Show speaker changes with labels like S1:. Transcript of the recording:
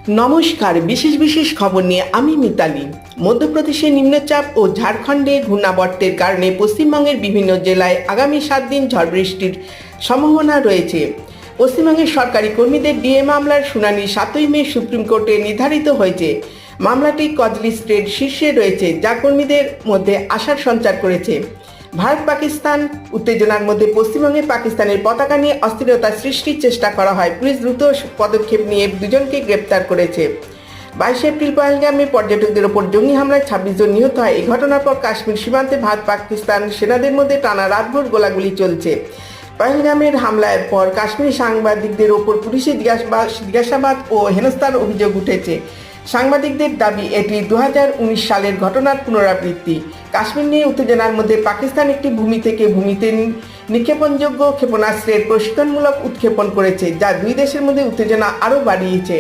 S1: নমস্কার, বিশেষ খবর নিয়ে আমি মিতালি। মধ্যপ্রদেশে নিম্নচাপ ও ঝাড়খণ্ডে ঘূর্ণাবর্তের কারণে পশ্চিমবঙ্গের বিভিন্ন জেলায় আগামী 7 দিন ঝড় বৃষ্টির সম্ভাবনা রয়েছে। পশ্চিমবঙ্গের সরকারি কর্মীদের ডিএ মামলার শুনানি 7ই মে সুপ্রিম কোর্টে নির্ধারিত হয়েছে। মামলাটি কজ লিস্টের শীর্ষে রয়েছে, যা কর্মীদের মধ্যে আশার সঞ্চার করেছে। ভারত পাকিস্তান উত্তেজনার মধ্যে পশ্চিমবঙ্গে পাকিস্তানের পতাকা নিয়ে অস্থিরতা সৃষ্টির চেষ্টা করা হয়। পুলিশ দ্রুত পদক্ষেপ নিয়ে দুজনকে গ্রেপ্তার করেছে। 22 এপ্রিল পহেলগামে পর্যটকদের ওপর জঙ্গি হামলায় 26 জন নিহত হয়। এই ঘটনার পর কাশ্মীর সীমান্তে ভারত পাকিস্তান সেনাদের মধ্যে টানা রাতভর গোলাগুলি চলছে। পহেলগামের হামলার পর কাশ্মীরি সাংবাদিকদের ওপর পুলিশের জিজ্ঞাসাবাদ ও হেনস্থার অভিযোগ উঠেছে। সাংবাদিকদের দাবি এটি 2019 সালের ঘটনার পুনরাবৃত্তি। কাশ্মীর নিয়ে উত্তেজনার মধ্যে পাকিস্তান একটি ভূমি থেকে ভূমিতে নিক্ষেপণযোগ্য ক্ষেপণাস্ত্রের প্রশিক্ষণমূলক উৎক্ষেপণ করেছে, যা দুই দেশের মধ্যে উত্তেজনা আরও বাড়িয়েছে।